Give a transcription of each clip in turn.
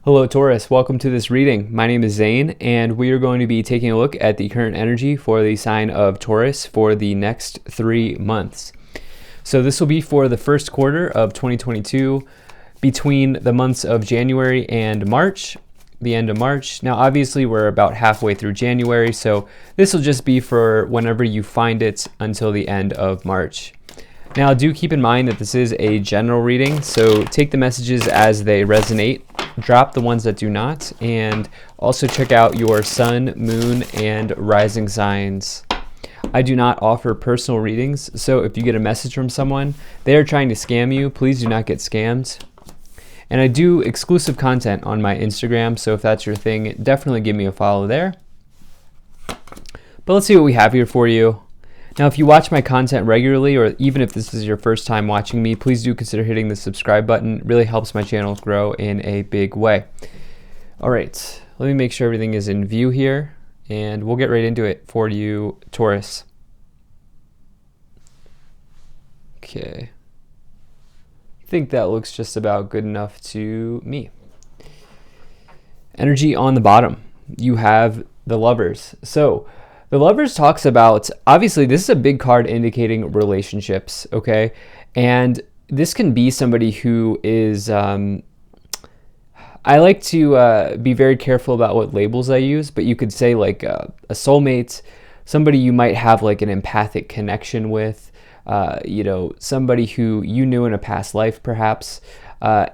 Hello Taurus, welcome to this reading. My name is Zane and we are going to be taking a look at the current energy for the sign of Taurus for the next 3 months. So this will be for the first quarter of 2022 between the months of January and March, the end of March. Now obviously we're about halfway through January, so this will just be for whenever you find it until the end of March. Now do keep in mind that this is a general reading, so take the messages as they resonate, drop the ones that do not, and also check out your sun, moon, and rising signs. I do not offer personal readings, so if you get a message from someone, they are trying to scam you, please do not get scammed. And I do exclusive content on my Instagram, so if that's your thing, definitely give me a follow there. But let's see what we have here for you. Now, if you watch my content regularly, or even if this is your first time watching me, please do consider hitting the subscribe button. It really helps my channel grow in a big way. All right, let me make sure everything is in view here, and we'll get right into it for you, Taurus. Okay. I think that looks just about good enough to me. Energy on the bottom, you have the Lovers. So the Lovers talks about, obviously this is a big card indicating relationships, okay? And this can be somebody who is, I like to be very careful about what labels I use, but you could say like a soulmate, somebody you might have like an empathic connection with, somebody who you knew in a past life perhaps,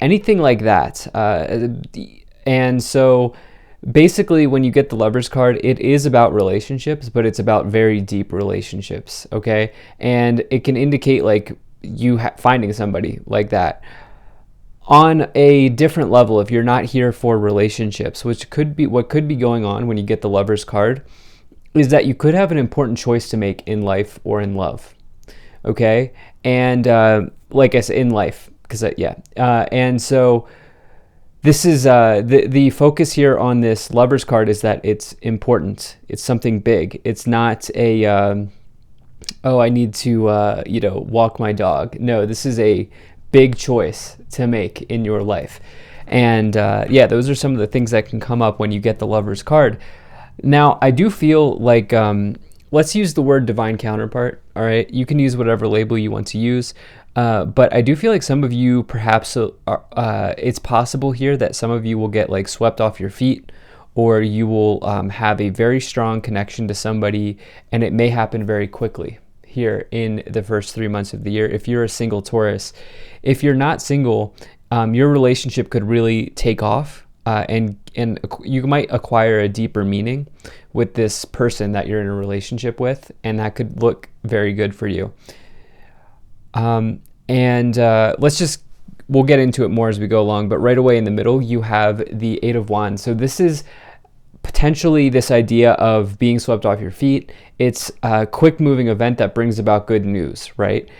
anything like that. And so basically, when you get the Lovers card, it is about relationships, but it's about very deep relationships, okay? And it can indicate like you finding somebody like that. On a different level, if you're not here for relationships, which could be what could be going on when you get the Lovers card, is that you could have an important choice to make in life or in love, okay? And like I said, in life, because and so this is the focus here on this Lovers card is that it's important. It's something big. It's not a I need to walk my dog. No, this is a big choice to make in your life. And those are some of the things that can come up when you get the Lovers card. Now, I do feel like let's use the word divine counterpart. All right, you can use whatever label you want to use. But I do feel like some of you perhaps it's possible here that some of you will get like swept off your feet, or you will have a very strong connection to somebody, and it may happen very quickly here in the first 3 months of the year. If you're a single Taurus, if you're not single, your relationship could really take off, and you might acquire a deeper meaning with this person that you're in a relationship with, and that could look very good for you. We'll get into it more as we go along, but right away in the middle, you have the Eight of Wands. So this is potentially this idea of being swept off your feet. It's a quick moving event that brings about good news, right?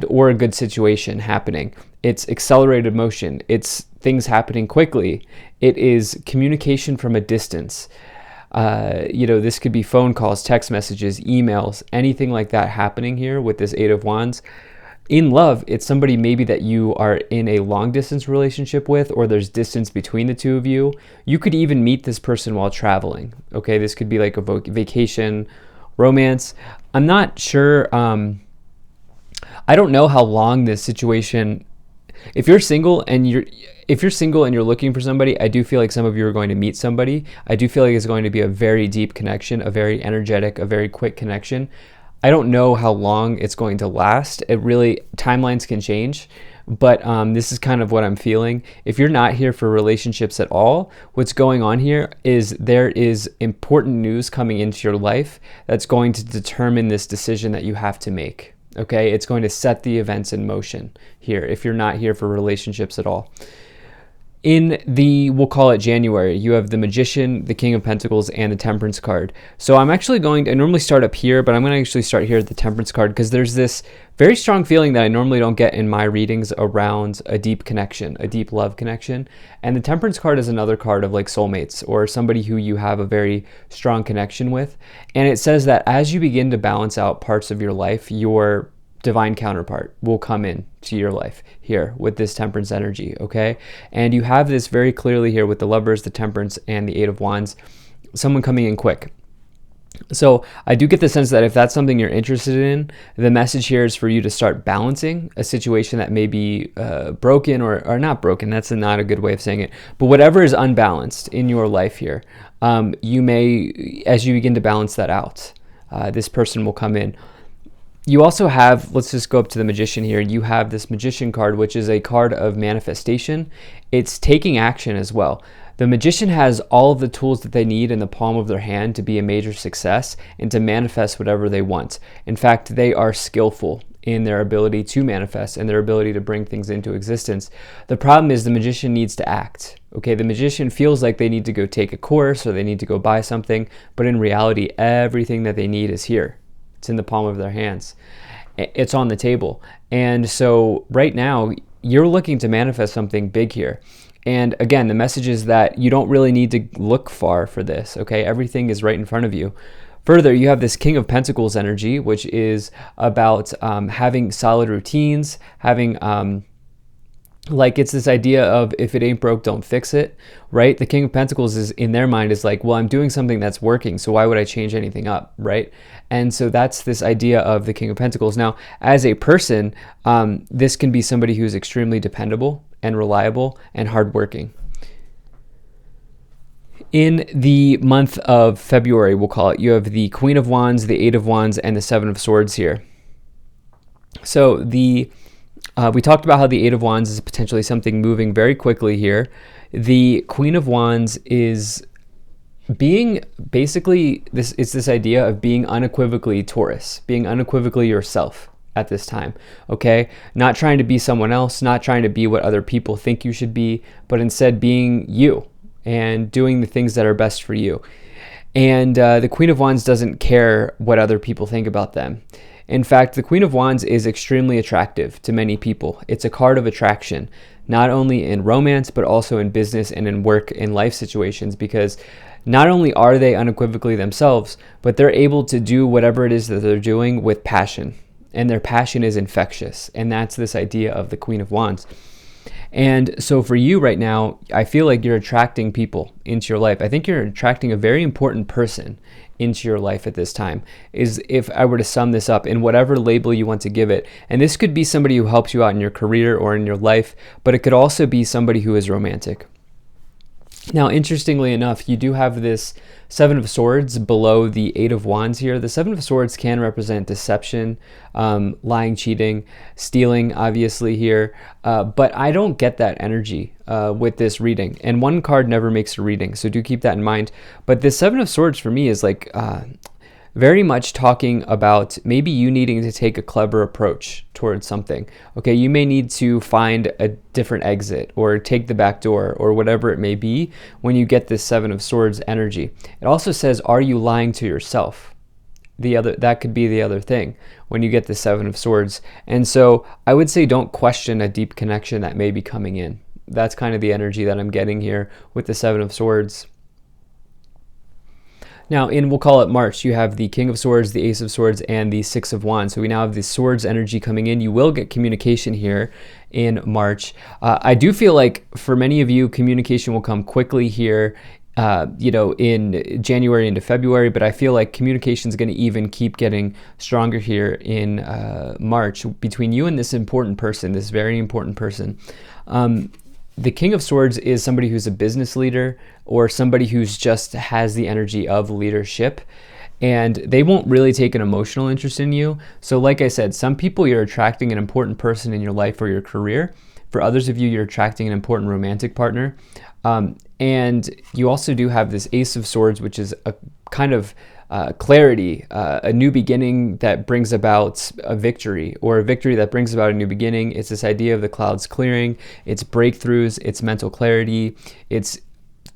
Or a good situation happening. It's accelerated motion. It's things happening quickly. It is communication from a distance. This could be phone calls, text messages, emails, anything like that happening here with this Eight of Wands. In love, it's somebody maybe that you are in a long distance relationship with, or there's distance between the two of you. You could even meet this person while traveling. Okay, this could be like a vacation, romance. I'm not sure. I don't know how long this situation. If you're single and you're looking for somebody, I do feel like some of you are going to meet somebody. I do feel like it's going to be a very deep connection, a very energetic, a very quick connection. I don't know how long it's going to last. Timelines can change, but this is kind of what I'm feeling. If you're not here for relationships at all, what's going on here is there is important news coming into your life that's going to determine this decision that you have to make. Okay, it's going to set the events in motion here if you're not here for relationships at all. We'll call it January, you have the Magician, the King of Pentacles, and the Temperance card. So I normally start up here, but I'm going to actually start here at the Temperance card because there's this very strong feeling that I normally don't get in my readings around a deep connection, a deep love connection. And the Temperance card is another card of like soulmates or somebody who you have a very strong connection with. And it says that as you begin to balance out parts of your life, your divine counterpart will come in to your life here with this temperance energy, okay? And you have this very clearly here with the lovers, the temperance, and the 8 of wands, someone coming in quick. So I do get the sense that if that's something you're interested in, the message here is for you to start balancing a situation that may be broken or not broken. That's not a good way of saying it. But whatever is unbalanced in your life here, you may, as you begin to balance that out, this person will come in. You also have, let's just go up to the Magician here. You have this Magician card, which is a card of manifestation. It's taking action as well. The Magician has all of the tools that they need in the palm of their hand to be a major success and to manifest whatever they want. In fact, they are skillful in their ability to manifest and their ability to bring things into existence. The problem is the Magician needs to act. Okay, the Magician feels like they need to go take a course or they need to go buy something, but in reality, everything that they need is here. It's in the palm of their hands. It's on the table. And so right now, you're looking to manifest something big here. And again, the message is that you don't really need to look far for this, okay? Everything is right in front of you. Further, you have this King of Pentacles energy, which is about having solid routines, having, it's this idea of if it ain't broke, don't fix it, right? The King of Pentacles is, in their mind, is like, well, I'm doing something that's working, so why would I change anything up, right? And so that's this idea of the King of Pentacles. Now, as a person, this can be somebody who's extremely dependable and reliable and hardworking. In the month of February, we'll call it, you have the Queen of Wands, the 8 of Wands, and the 7 of Swords here. So we talked about how the 8 of Wands is potentially something moving very quickly here. The Queen of Wands is being basically it's this idea of being unequivocally Taurus, being unequivocally yourself at this time, okay? Not trying to be someone else, not trying to be what other people think you should be, but instead being you and doing the things that are best for you. And the Queen of Wands doesn't care what other people think about them. In fact, the Queen of Wands is extremely attractive to many people. It's a card of attraction, not only in romance, but also in business and in work, in life situations, because not only are they unequivocally themselves, but they're able to do whatever it is that they're doing with passion. And their passion is infectious. And that's this idea of the Queen of Wands. And so for you right now, I feel like you're attracting people into your life. I think you're attracting a very important person into your life at this time, is if I were to sum this up in whatever label you want to give it. And this could be somebody who helps you out in your career or in your life, but it could also be somebody who is romantic. Now, interestingly enough, you do have this 7 of Swords below the 8 of Wands here. The 7 of Swords can represent deception, lying, cheating, stealing, obviously here. But I don't get that energy with this reading. And one card never makes a reading, so do keep that in mind. But this 7 of Swords for me is like very much talking about maybe you needing to take a clever approach towards something. Okay, you may need to find a different exit or take the back door or whatever it may be when you get this 7 of Swords energy. It also says, are you lying to yourself? That could be the other thing when you get the 7 of Swords. And so I would say don't question a deep connection that may be coming in. That's kind of the energy that I'm getting here with the 7 of Swords. Now, we'll call it March, you have the King of Swords, the Ace of Swords, and the 6 of Wands. So we now have the Swords energy coming in. You will get communication here in March. I do feel like for many of you, communication will come quickly here, in January into February, but I feel like communication is going to even keep getting stronger here in March between you and this important person, this very important person. The King of Swords is somebody who's a business leader or somebody who's just has the energy of leadership, and they won't really take an emotional interest in you. So like I said, some people you're attracting an important person in your life or your career. For others of you, you're attracting an important romantic partner. And you also do have this Ace of Swords, which is a kind of clarity, a new beginning that brings about a victory, or a victory that brings about a new beginning. It's this idea of the clouds clearing, it's breakthroughs, it's mental clarity, it's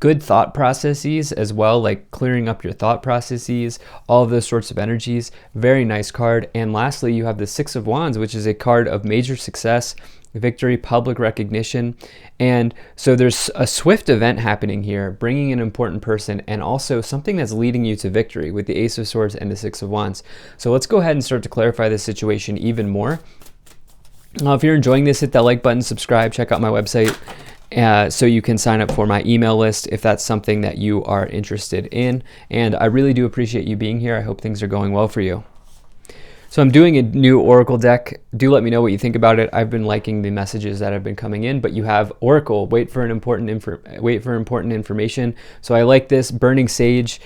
good thought processes as well, like clearing up your thought processes, all of those sorts of energies. Very nice card. And lastly, you have the 6 of Wands, which is a card of major success, victory, public recognition. And so there's a swift event happening here, bringing an important person, and also something that's leading you to victory with the Ace of Swords and the Six of Wands. So let's go ahead and start to clarify this situation even more. If you're enjoying this, hit that like button, subscribe, check out my website so you can sign up for my email list if that's something that you are interested in. And I really do appreciate you being here. I hope things are going well for you. So I'm doing a new Oracle deck. Do let me know what you think about it. I've been liking the messages that have been coming in, but you have Oracle, wait for important information. So I like this. Burning Sage.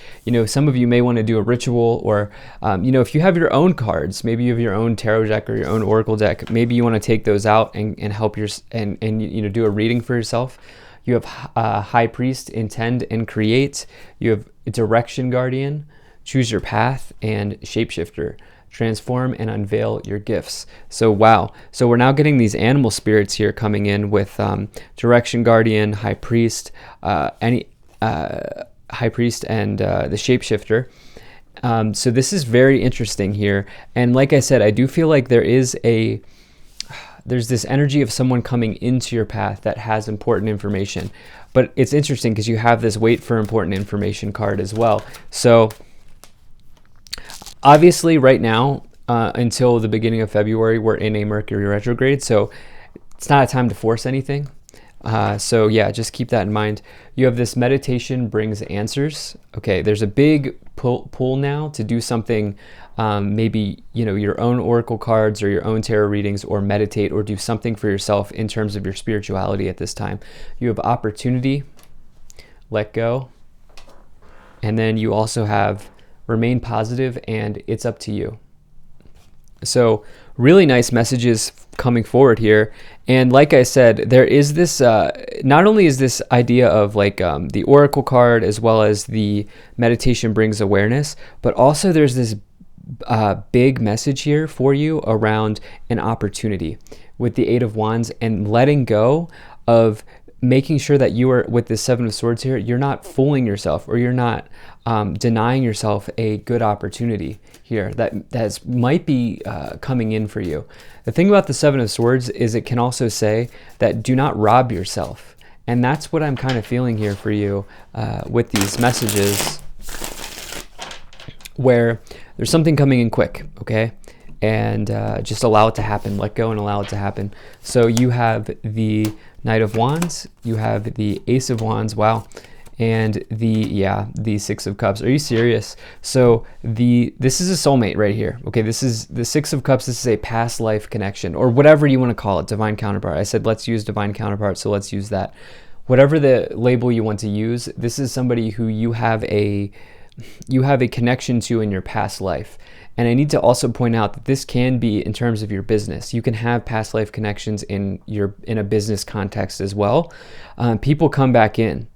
Some of you may want to do a ritual, or if you have your own cards, maybe you have your own tarot deck or your own Oracle deck, maybe you want to take those out and help and do a reading for yourself. You have High Priest, Intend and Create. You have Direction Guardian, Choose Your Path, and Shapeshifter. Transform and unveil your gifts. So wow. So we're now getting these animal spirits here coming in with Direction Guardian, High Priest, High Priest, and the Shapeshifter. So this is very interesting here. And like I said, I do feel like there's this energy of someone coming into your path that has important information. But it's interesting because you have this wait for important information card as well. So obviously, right now, until the beginning of February, we're in a Mercury retrograde, so it's not a time to force anything. So yeah, just keep that in mind. You have this meditation brings answers. Okay, there's a big pull now to do something, maybe your own oracle cards or your own tarot readings, or meditate or do something for yourself in terms of your spirituality at this time. You have opportunity, let go, and then you also have remain positive, and it's up to you. So really nice messages coming forward here. And like I said, there is this, not only is this idea of like the Oracle card as well as the meditation brings awareness, but also there's this big message here for you around an opportunity with the Eight of Wands and letting go of making sure that you are, with the Seven of Swords here, you're not fooling yourself, or you're not denying yourself a good opportunity here that might be coming in for you. The thing about the Seven of Swords is it can also say that do not rob yourself. And that's what I'm kind of feeling here for you with these messages, where there's something coming in quick, okay? And just allow it to happen. Let go and allow it to happen. So you have the Knight of Wands, you have the Ace of Wands, wow, and the Six of Cups. Are you serious? So this is a soulmate right here. Okay, this is the Six of Cups. This is a past life connection, or whatever you want to call it, divine counterpart. I said let's use divine counterpart, so let's use that. Whatever the label you want to use, this is somebody who you have a connection to in your past life. And I need to also point out that this can be in terms of your business. You can have past life connections in a business context as well. People come back in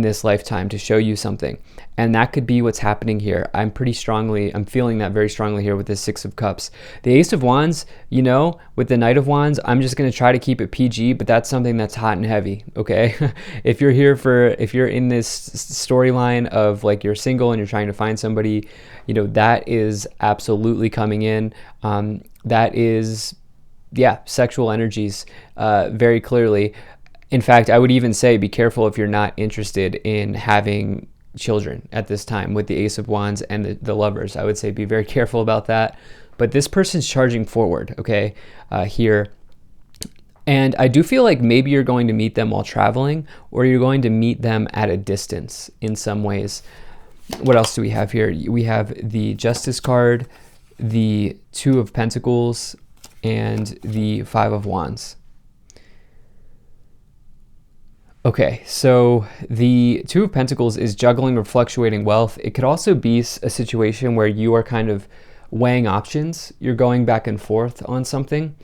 this lifetime to show you something. And that could be what's happening here. I'm feeling that very strongly here with the Six of Cups. The Ace of Wands, with the Knight of Wands, I'm just going to try to keep it PG, but that's something that's hot and heavy, okay? If you're in this storyline of like you're single and you're trying to find somebody, that is absolutely coming in. That is, sexual energies very clearly. In fact, I would even say be careful if you're not interested in having children at this time with the Ace of Wands and the Lovers. I would say be very careful about that. But this person's charging forward, okay, here. And I do feel like maybe you're going to meet them while traveling, or you're going to meet them at a distance in some ways. What else do we have here? We have the Justice card, the Two of Pentacles, and the Five of Wands. Okay, so the Two of Pentacles is juggling or fluctuating wealth. It could also be a situation where you are kind of weighing options. You're going back and forth on something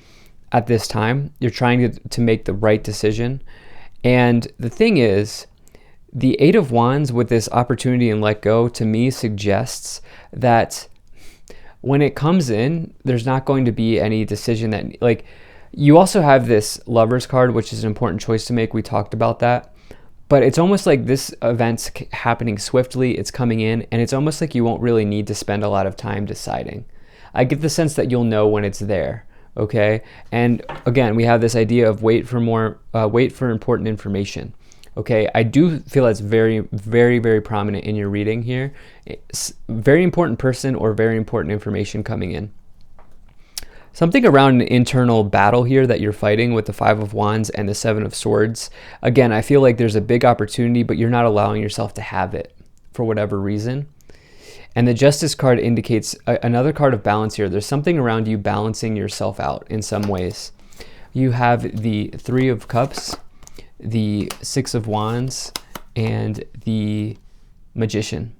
at this time. You're trying to make the right decision. And the thing is, the Eight of Wands with this opportunity and let go, to me, suggests that when it comes in, there's not going to be any decision that, like, you also have this Lovers card, which is an important choice to make. We talked about that. But it's almost like this event's happening swiftly. It's coming in, and it's almost like you won't really need to spend a lot of time deciding. I get the sense that you'll know when it's there, okay? And again, we have this idea of wait for important information. Okay, I do feel that's very, very, very prominent in your reading here. It's very important person or very important information coming in. Something around an internal battle here that you're fighting with the Five of Wands and the Seven of Swords. Again, I feel like there's a big opportunity, but you're not allowing yourself to have it for whatever reason. And the Justice card indicates another card of balance here. There's something around you balancing yourself out in some ways. You have the Three of Cups, the Six of Wands, and the Magician.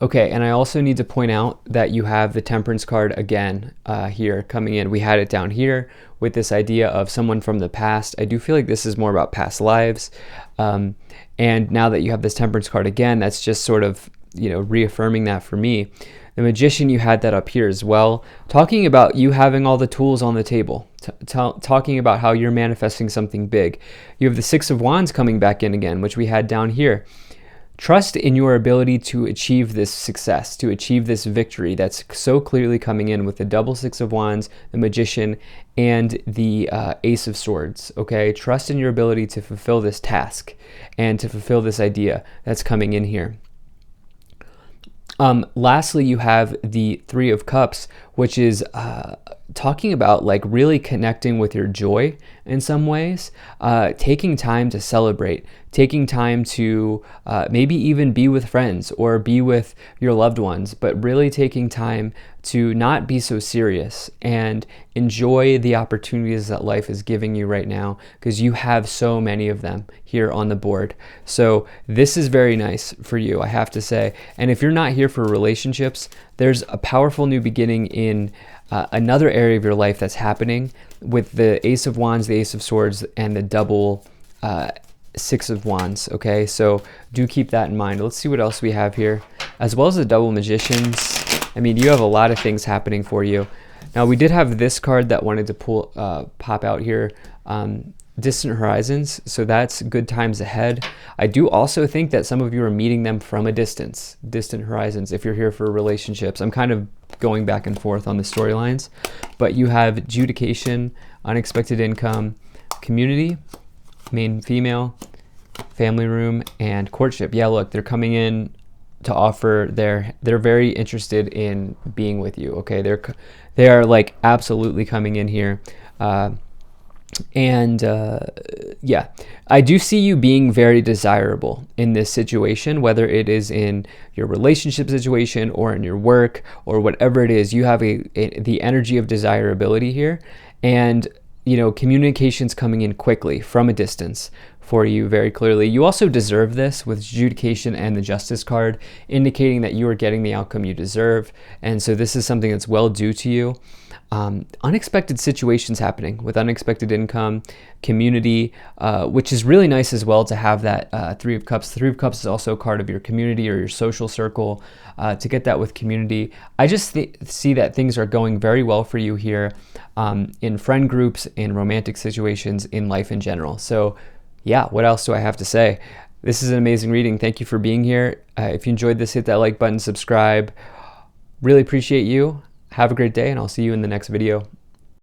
Okay, and I also need to point out that you have the Temperance card again here coming in. We had it down here with this idea of someone from the past. I do feel like this is more about past lives. And now that you have this Temperance card again, that's just sort of, reaffirming that for me. The Magician, you had that up here as well, talking about you having all the tools on the table, talking about how you're manifesting something big. You have the Six of Wands coming back in again, which we had down here. Trust in your ability to achieve this success, to achieve this victory that's so clearly coming in with the double Six of Wands, the Magician, and the Ace of Swords, okay? Trust in your ability to fulfill this task and to fulfill this idea that's coming in here. Lastly, you have the Three of Cups, which is talking about like really connecting with your joy in some ways, taking time to celebrate, taking time to maybe even be with friends or be with your loved ones, but really taking time to not be so serious and enjoy the opportunities that life is giving you right now, because you have so many of them here on the board. So this is very nice for you, I have to say. And if you're not here for relationships, there's a powerful new beginning in another area of your life that's happening with the Ace of Wands, the Ace of Swords, and the double Six of Wands, okay? So do keep that in mind. Let's see what else we have here. As well as the double Magicians. I mean, you have a lot of things happening for you. Now, we did have this card that wanted to pop out here, Distant Horizons, so that's good times ahead. I do also think that some of you are meeting them from a distance, Distant Horizons, if you're here for relationships. I'm kind of going back and forth on the storylines, but you have Adjudication, Unexpected Income, Community, Main Female, Family Room, and Courtship. Yeah, look, they're coming in to offer they're very interested in being with you, okay? They are like absolutely coming in here. Yeah, I do see you being very desirable in this situation, whether it is in your relationship situation or in your work or whatever it is. You have the energy of desirability here, and communications coming in quickly from a distance for you very clearly. You also deserve this with Adjudication and the Justice card, indicating that you are getting the outcome you deserve, and so this is something that's well due to you. Unexpected situations happening with Unexpected Income, Community, which is really nice as well to have that Three of Cups. Three of Cups is also a card of your community or your social circle. To get that with Community, I just see that things are going very well for you here in friend groups, in romantic situations, in life in general. So yeah, what else do I have to say? This is an amazing reading. Thank you for being here. If you enjoyed this, hit that like button, subscribe. Really appreciate you. Have a great day, and I'll see you in the next video.